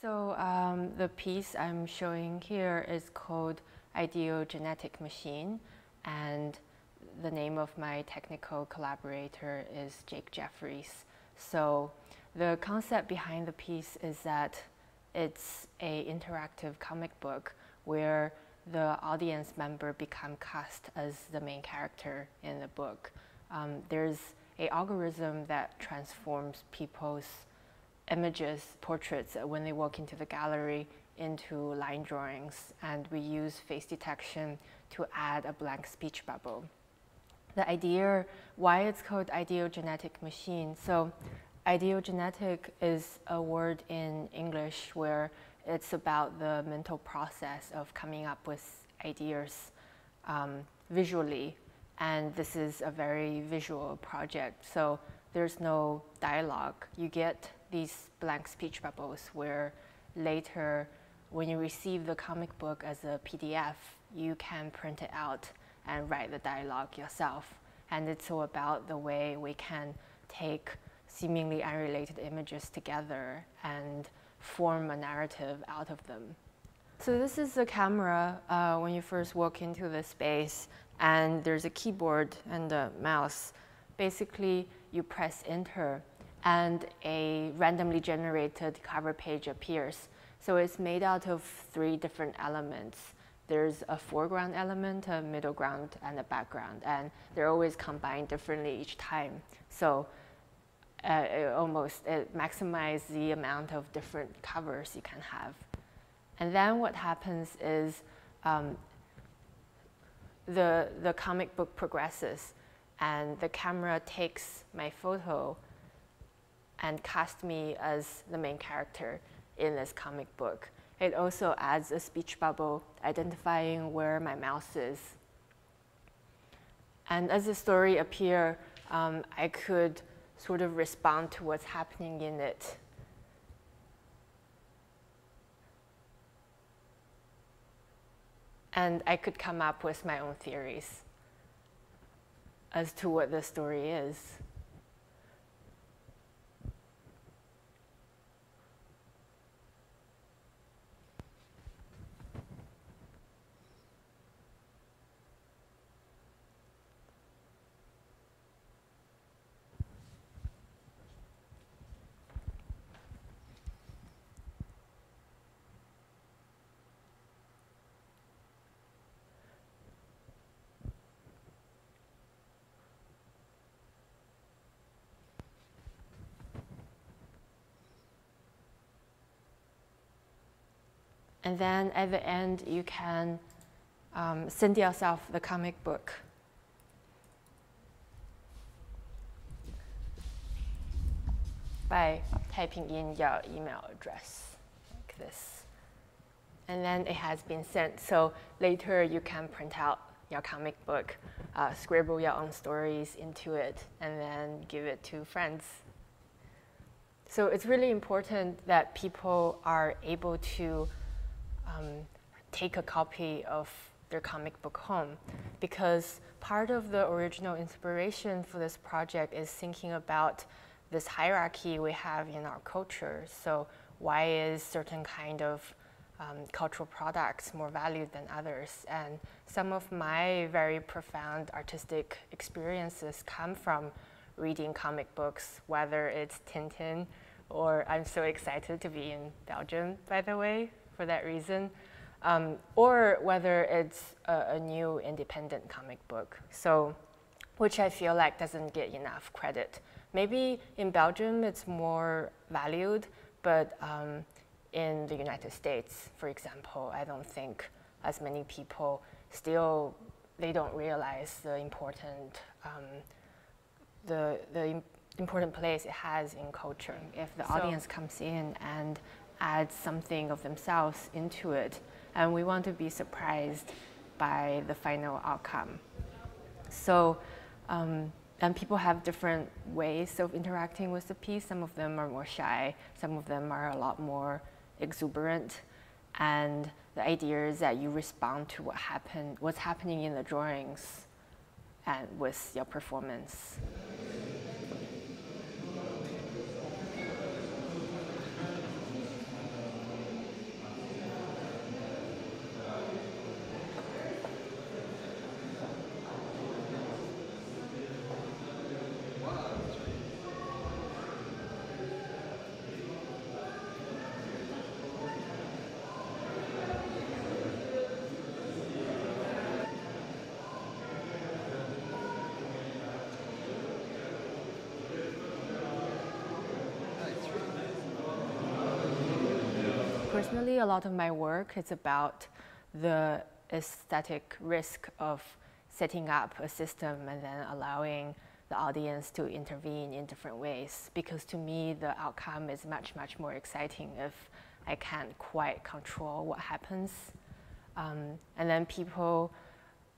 So the piece I'm showing here is called Ideogenetic Machine, and the name of my technical collaborator is Jake Jeffries. So the concept behind the piece is that it's an interactive comic book where the audience member become cast as the main character in the book. There's an algorithm that transforms people's images, portraits, when they walk into the gallery into line drawings, and we use face detection to add a blank speech bubble. The idea, why it's called Ideogenetic Machine. So ideogenetic is a word in English where it's about the mental process of coming up with ideas visually. And this is a very visual project. So there's no dialogue. You get these blank speech bubbles where later, when you receive the comic book as a PDF, you can print it out and write the dialogue yourself. And it's all about the way we can take seemingly unrelated images together and form a narrative out of them. So this is the camera when you first walk into the space, and there's a keyboard and a mouse. Basically, you press enter, and a randomly generated cover page appears. So it's made out of 3 different elements. There's a foreground element, a middle ground, and a background, and they're always combined differently each time. So it maximizes the amount of different covers you can have. And then what happens is the comic book progresses, and the camera takes my photo and casts me as the main character in this comic book. It also adds a speech bubble identifying where my mouse is. And as the story appears, I could sort of respond to what's happening in it. And I could come up with my own theories as to what the story is. And then at the end, you can send yourself the comic book. By typing in your email address, like this. And then it has been sent. So later, you can print out your comic book, scribble your own stories into it, and then give it to friends. So it's really important that people are able to take a copy of their comic book home, because part of the original inspiration for this project is thinking about this hierarchy we have in our culture. So why is certain kind of cultural products more valued than others? And some of my very profound artistic experiences come from reading comic books, whether it's Tintin, or I'm so excited to be in Belgium, by the way, for that reason, or whether it's a new independent comic book, so which I feel like doesn't get enough credit. Maybe in Belgium it's more valued, but in the United States, for example, I don't think as many people still, they don't realize the important important place it has in culture. If the audience comes in and adds something of themselves into it, and we want to be surprised by the final outcome. So, and people have different ways of interacting with the piece. Some of them are more shy, some of them are a lot more exuberant, and the idea is that you respond to what's happening in the drawings and with your performance. Personally, a lot of my work is about the aesthetic risk of setting up a system and then allowing the audience to intervene in different ways. Because to me, the outcome is much, much more exciting if I can't quite control what happens. And then people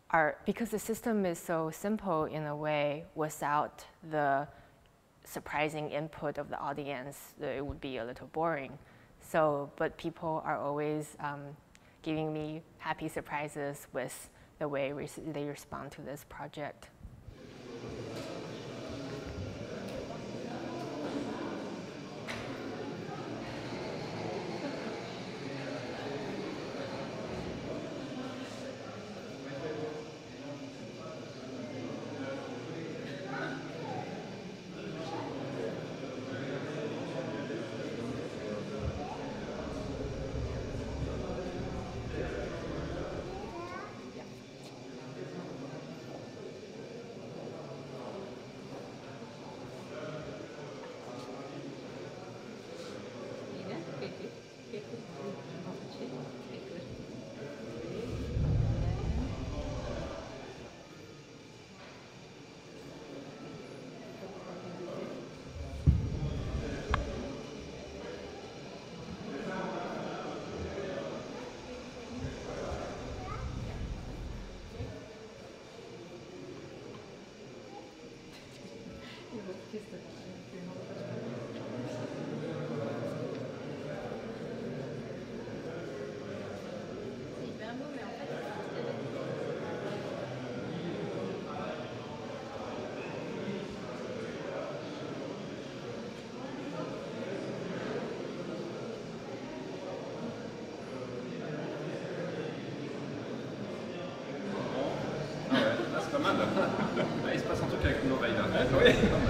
are, because the system is so simple in a way, without the surprising input of the audience, it would be a little boring. So, but people are always giving me happy surprises with the way they respond to this project. Il se passe un truc avec nos oreilles là.